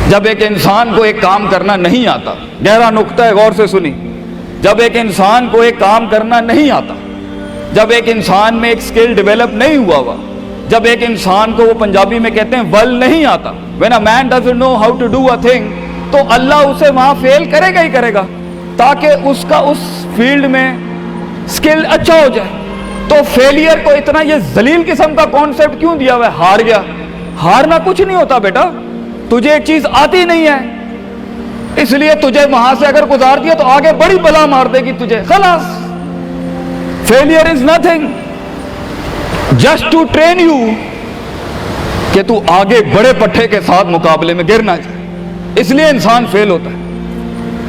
جب ایک انسان کو ایک کام کرنا نہیں آتا، گہرا نقطہ ہے، غور سے سنی، جب ایک انسان کو ایک کام کرنا نہیں آتا، جب ایک انسان میں ایک سکل ڈیولپ نہیں ہوا، جب ایک انسان کو، وہ پنجابی میں کہتے ہیں ول نہیں آتا، when a man doesn't know how to do a thing، تو اللہ اسے وہاں فیل کرے گا ہی کرے گا تاکہ اس کا اس فیلڈ میں سکل اچھا ہو جائے۔ تو فیلئر کو اتنا یہ ذلیل قسم کا کانسیپٹ کیوں دیا ہوا ہے؟ ہار گیا، ہارنا کچھ نہیں ہوتا بیٹا، تجھے ایک چیز آتی نہیں ہے اس لیے تجھے وہاں سے اگر گزار دیا تو آگے بڑی بلا مار دے گی تجھے، خلاص۔ Failure is nothing just to train you کہ تو آگے بڑے پٹھے کے ساتھ مقابلے میں گر نہ جائے، اس لیے انسان فیل ہوتا ہے۔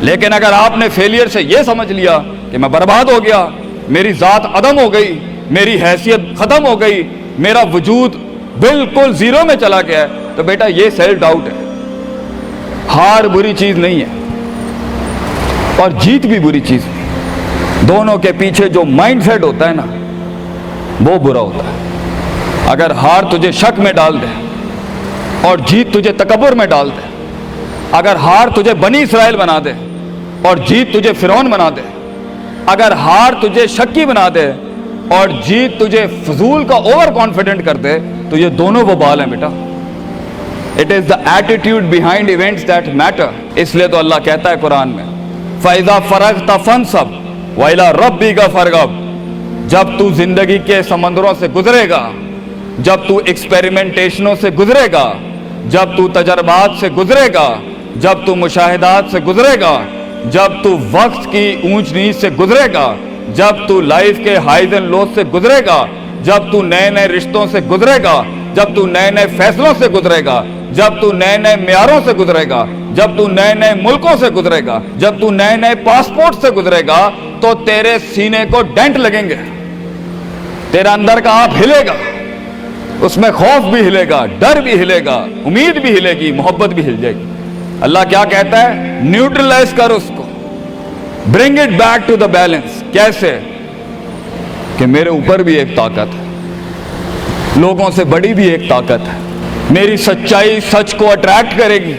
لیکن اگر آپ نے فیلئر سے یہ سمجھ لیا کہ میں برباد ہو گیا، میری ذات عدم ہو گئی، میری حیثیت ختم ہو گئی، میرا وجود بالکل زیرو میں چلا گیا ہے، تو بیٹا یہ سیلف ڈاؤٹ ہے۔ ہار بری چیز نہیں ہے اور جیت بھی بری چیز نہیں، دونوں کے پیچھے جو مائنڈ سیٹ ہوتا ہے نا وہ برا ہوتا ہے۔ اگر ہار تجھے شک میں ڈال دے اور جیت تجھے تکبر میں ڈال دے، اگر ہار تجھے بنی اسرائیل بنا دے اور جیت تجھے فرعون بنا دے، اگر ہار تجھے شکی بنا دے اور جیت تجھے فضول کا اوور کانفیڈنٹ کر دے، تو یہ دونوں وبال ہیں بیٹا۔ It is the attitude behind events that matter۔ اس لیے تو اللہ کہتا ہے قرآن میں فَإِذَا فَرَغْتَ فَانْصَبْ وَإِلَىٰ رَبِّكَ فَارْغَب۔ جب تو زندگی کے سمندروں سے گزرے گا، جب تو ایکسپیریمنٹیشنوں سے گزرے گا، جب تو تجربات سے گزرے گا، جب تو مشاہدات سے گزرے گا، جب تو وقت کی اونچ نیچ سے گزرے گا، جب تو لائف کے ہائیز اینڈ لوز سے گزرے گا، جب تو نئے نئے رشتوں سے گزرے گا، جب تو نئے نئے فیصلوں سے گزرے گا، جب تو نئے نئے معیاروں سے گزرے گا، جب تو نئے نئے ملکوں سے گزرے گا، جب تو نئے نئے پاسپورٹ سے گزرے گا، تو تیرے سینے کو ڈینٹ لگیں گے، تیرا اندر کا آپ ہلے گا، اس میں خوف بھی ہلے گا، ڈر بھی ہلے گا، امید بھی ہلے گی، محبت بھی ہل جائے گی۔ اللہ کیا کہتا ہے؟ نیوٹرلائز کر اس کو، bring it back to the balance. کیسے؟ کہ میرے اوپر بھی ایک طاقت ہے، لوگوں سے بڑی بھی ایک طاقت ہے، میری سچائی سچ کو اٹریکٹ کرے گی،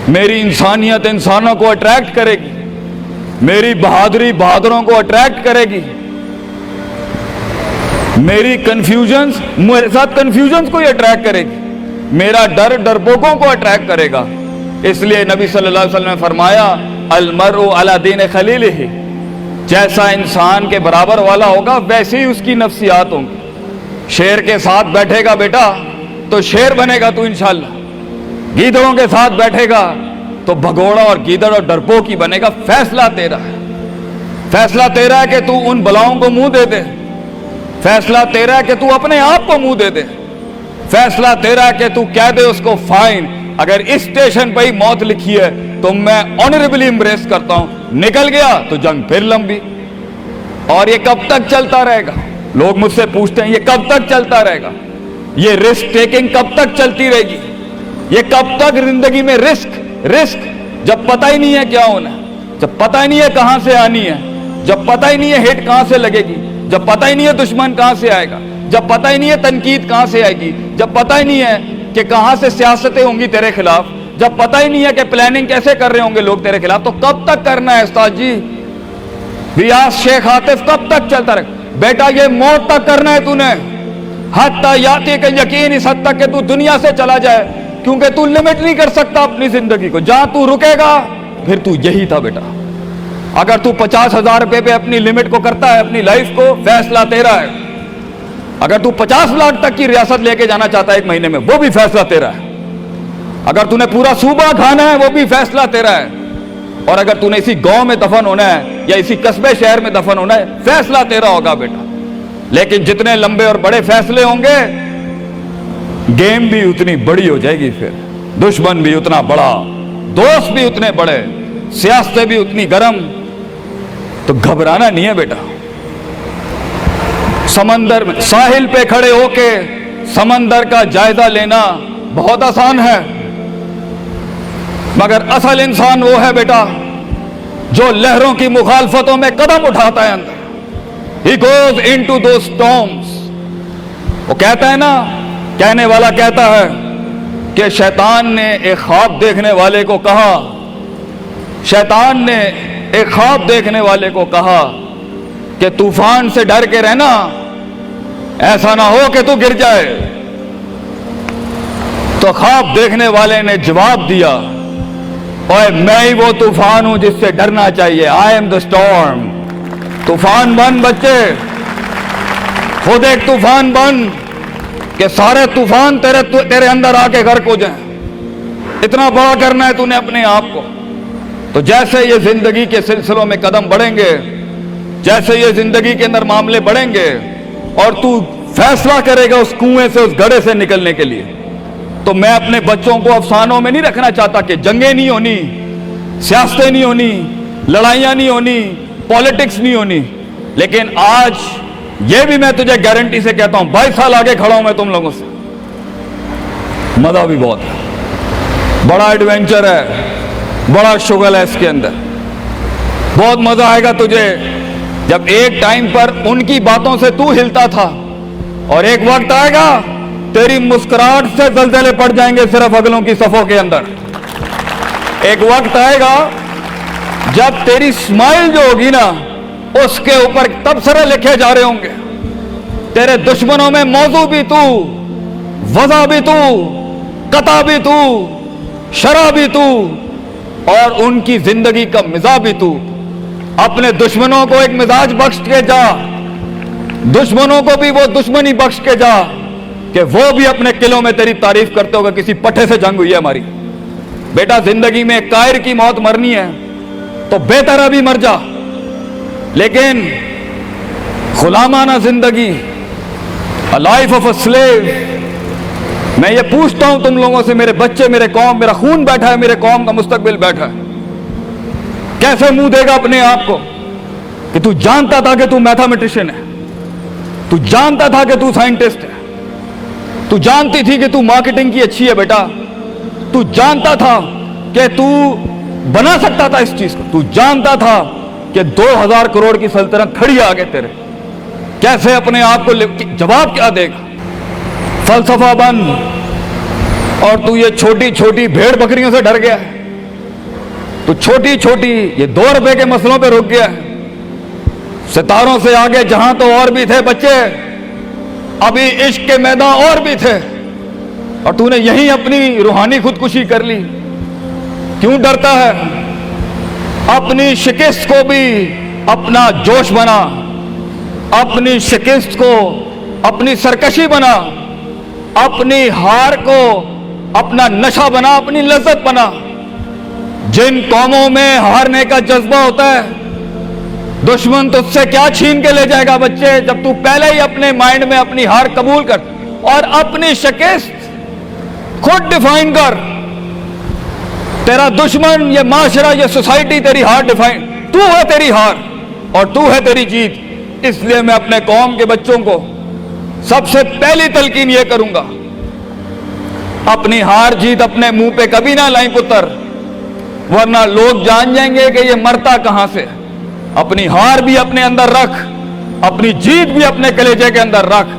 میری انسانیت انسانوں کو اٹریکٹ کرے گی، میری بہادری بہادروں کو اٹریکٹ کرے گی، میری کنفیوژنز میرے ساتھ کنفیوژنز کو ہی اٹریکٹ کرے گی، میرا ڈر ڈرپوکوں کو اٹریکٹ کرے گا۔ اس لیے نبی صلی اللہ علیہ وسلم نے فرمایا المرء علی دین خلیلہ، جیسا انسان کے برابر والا ہوگا ویسے ہی اس کی نفسیات ہوں گی۔ شیر کے ساتھ بیٹھے گا بیٹا تو شیر بنے گا تو انشاءاللہ، گیدڑوں کے ساتھ بیٹھے گا تو بھگوڑا اور گیدڑ اور ڈرپوک ہی بنے گا۔ فیصلہ تیرا ہے، فیصلہ تیرا ہے کہ تو ان بلاؤں کو منہ دے دے، فیصلہ تیرا ہے کہ تو اپنے آپ کو منہ دے دے، فیصلہ تیرا ہے کہ تو کہہ دے اس کو فائن، اگر اس اسٹیشن پہ ہی موت لکھی ہے تو میں آنریبلی امبریس کرتا ہوں، نکل گیا تو جنگ پھر لمبی۔ اور یہ کب تک چلتا رہے گا؟ لوگ مجھ سے پوچھتے ہیں یہ کب تک چلتا رہے گا؟ یہ رسک ٹیکنگ کب تک چلتی رہے گی؟ یہ کب تک زندگی میں رسک جب پتہ ہی نہیں ہے کیا ہونا ہے، جب پتہ ہی نہیں ہے کہاں سے آنی ہے، جب پتہ ہی نہیں ہے ہٹ کہاں سے لگے گی، جب پتہ ہی نہیں ہے دشمن کہاں سے آئے گا، جب پتہ ہی نہیں ہے تنقید کہاں سے آئے گی، جب پتہ ہی نہیں ہے کہ کہاں سے سیاستیں ہوں گی تیرے خلاف، جب پتہ ہی نہیں ہے کہ پلاننگ کیسے کر رہے ہوں گے لوگ تیرے خلاف، تو کب تک کرنا ہے استاد جی؟ ریاض شیخ عاطف کب تک چلتا رہے؟ بیٹا یہ موت تک کرنا ہے تو نے، حتی یاتی کہ یقین اس حد تک کہ تو دنیا سے چلا جائے، کیونکہ تو لمٹ نہیں کر سکتا اپنی زندگی کو، جہاں تو رکے گا پھر تو یہی تھا بیٹا۔ اگر تو 50,000 روپے پہ اپنی لمٹ کو کرتا ہے اپنی لائف کو، فیصلہ تیرا ہے۔ اگر تو 50 لاکھ تک کی ریاست لے کے جانا چاہتا ہے ایک مہینے میں، وہ بھی فیصلہ تیرا ہے۔ اگر تو نے پورا صوبہ کھانا ہے وہ بھی فیصلہ تیرا ہے۔ اور اگر تو نے اسی گاؤں میں دفن ہونا ہے یا اسی قصبے شہر میں دفن ہونا ہے، فیصلہ تیرا ہوگا بیٹا۔ لیکن جتنے لمبے اور بڑے فیصلے ہوں گے، گیم بھی اتنی بڑی ہو جائے گی، پھر دشمن بھی اتنا بڑا، دوست بھی اتنے بڑے، سیاستیں بھی اتنی گرم۔ تو گھبرانا نہیں ہے بیٹا۔ سمندر میں ساحل پہ کھڑے ہو کے سمندر کا جائزہ لینا بہت آسان ہے، مگر اصل انسان وہ ہے بیٹا جو لہروں کی مخالفتوں میں قدم اٹھاتا ہے اندر۔ He goes into those storms۔ وہ کہتا ہے نا، کہنے والا کہتا ہے کہ شیطان نے ایک خواب دیکھنے والے کو کہا، شیطان نے ایک خواب دیکھنے والے کو کہا کہ طوفان سے ڈر کے رہنا، ایسا نہ ہو کہ تو گر جائے۔ تو خواب دیکھنے والے نے جواب دیا، اوے میں ہی وہ طوفان ہوں جس سے ڈرنا چاہیے، آئی ایم دا اسٹارم۔ طوفان بن بچے، خود ایک طوفان بن کہ سارے طوفان تیرے اندر آ کے غرق ہو جائیں۔ اتنا بڑا کرنا ہے تو نے اپنے آپ کو۔ تو جیسے یہ زندگی کے سلسلوں میں قدم بڑھیں گے، جیسے یہ زندگی کے اندر معاملے بڑھیں گے اور تو فیصلہ کرے گا اس کنویں سے، اس گڑھے سے نکلنے کے لیے، تو میں اپنے بچوں کو افسانوں میں نہیں رکھنا چاہتا کہ جنگیں نہیں ہونی، سیاستیں نہیں ہونی، لڑائیاں نہیں ہونی، پالیٹکس نہیں ہونی، لیکن آج یہ بھی میں تجھے گارنٹی سے کہتا ہوں، 22 سال آگے کھڑا ہوں میں تم لوگوں سے، مزہ بھی بہت ہے، بڑا ایڈونچر ہے، بڑا شغل ہے اس کے اندر، بہت مزہ آئے گا تجھے جب ایک ٹائم پر ان کی باتوں سے تو ہلتا تھا اور ایک وقت آئے گا تیری مسکراہٹ سے زلزلے پڑ جائیں گے صرف اگلوں کی صفوں کے اندر۔ ایک وقت آئے گا جب تیری اسمائل جو ہوگی نا اس کے اوپر تبصرے لکھے جا رہے ہوں گے، تیرے دشمنوں میں موضوع بھی تو، وضع بھی تو، قطع بھی تو، شرح بھی تو، اور ان کی زندگی کا مزاج بھی تو۔ اپنے دشمنوں کو ایک مزاج بخش کے جا، دشمنوں کو بھی وہ دشمنی بخش کے جا کہ وہ بھی اپنے قلعوں میں تیری تعریف کرتے ہوگا کسی پٹھے سے جنگ ہوئی ہے ہماری۔ بیٹا زندگی میں قائر کی موت مرنی ہے تو بہتر ابھی مر جا، لیکن غلامانہ زندگی، a life of a slave، میں یہ پوچھتا ہوں تم لوگوں سے، میرے بچے، میرے قوم، میرا خون بیٹھا ہے، میرے قوم کا مستقبل بیٹھا ہے، کیسے منہ دے گا اپنے آپ کو کہ تو جانتا تھا کہ تو میتھمیٹیشین ہے، تو جانتا تھا کہ تو سائنٹسٹ ہے، تو جانتی تھی کہ تو مارکیٹنگ کی اچھی ہے بیٹا، تو جانتا تھا کہ تو بنا سکتا تھا اس چیز کو، تو جانتا تھا کہ 2000 کروڑ کی سلطنت کھڑی آگے تیرے، کیسے اپنے آپ کو جواب کیا دے گا؟ فلسفہ بن، اور تو یہ چھوٹی چھوٹی بھیڑ بکریوں سے ڈر گیا ہے، تو چھوٹی چھوٹی یہ 2 روپے کے مسئلوں پہ رک گیا ہے۔ ستاروں سے آگے جہاں تو اور بھی تھے بچے، ابھی عشق کے میدان اور بھی تھے، اور تو نے یہیں اپنی روحانی خودکشی کر لی۔ کیوں ڈرتا ہے؟ اپنی شکست کو بھی اپنا جوش بنا، اپنی شکست کو اپنی سرکشی بنا، اپنی ہار کو اپنا نشہ بنا، اپنی لذت بنا۔ جن قوموں میں ہارنے کا جذبہ ہوتا ہے، دشمن تجھ سے کیا چھین کے لے جائے گا بچے، جب تو پہلے ہی اپنے مائنڈ میں اپنی ہار قبول کر اور اپنی شکست خود ڈیفائن کر۔ تیرا دشمن، یہ معاشرہ، یہ سوسائٹی تیری ہار ڈیفائن، تو ہے تیری ہار اور تو ہے تیری جیت۔ اس لیے میں اپنے قوم کے بچوں کو سب سے پہلی تلقین یہ کروں گا، اپنی ہار جیت اپنے منہ پہ کبھی نہ لائیں پتر، ورنہ لوگ جان جائیں گے کہ یہ مرتا کہاں سے۔ اپنی ہار بھی اپنے اندر رکھ، اپنی جیت بھی اپنے کلیجے کے اندر رکھ،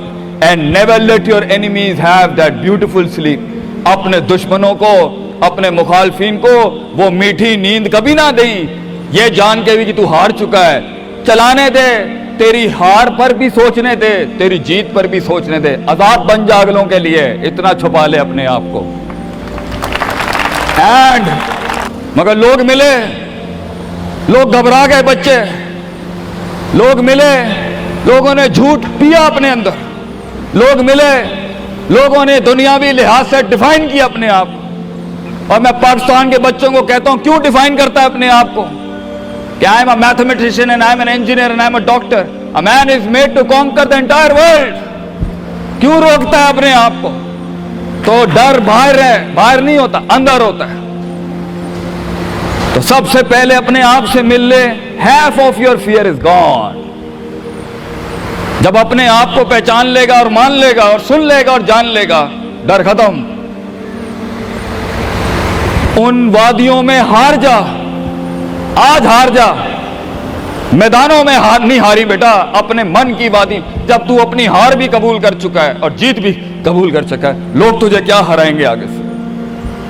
and never let your enemies have that beautiful sleep۔ اپنے دشمنوں کو، اپنے مخالفین کو وہ میٹھی نیند کبھی نہ دیں، یہ جان کے بھی کہ تو ہار چکا ہے۔ چلانے دے، تیری ہار پر بھی سوچنے دے، تیری جیت پر بھی سوچنے دے، آزاد بن جا اگلوں کے لیے، اتنا چھپا لے اپنے آپ کو۔ اینڈ مگر لوگ ملے، لوگ گھبرا گئے بچے، لوگ ملے، لوگوں نے جھوٹ پیا اپنے اندر، لوگ ملے، لوگوں نے دنیاوی لحاظ سے ڈیفائن کیا اپنے آپ کو۔ اور میں پاکستان کے بچوں کو کہتا ہوں، کیوں ڈیفائن کرتا ہے اپنے آپ کو کہ I am a mathematician and I am an engineer and I am a doctor, a man is made to conquer the entire world. کیوں روکتا ہے اپنے آپ کو؟ تو ڈر باہر ہے، باہر نہیں ہوتا، اندر ہوتا ہے۔ تو سب سے پہلے اپنے آپ سے مل لے، half of your fear is gone۔ جب اپنے آپ کو پہچان لے گا اور مان لے گا اور سن لے گا اور جان لے گا، ڈر ختم۔ ان وادیوں میں ہار جا، آج ہار جا، میدانوں میں ہار نہیں ہاری بیٹا، اپنے من کی وادی۔ جب تو اپنی ہار بھی قبول کر چکا ہے اور جیت بھی قبول کر چکا ہے، لوگ تجھے کیا ہرائیں گے آگے سے؟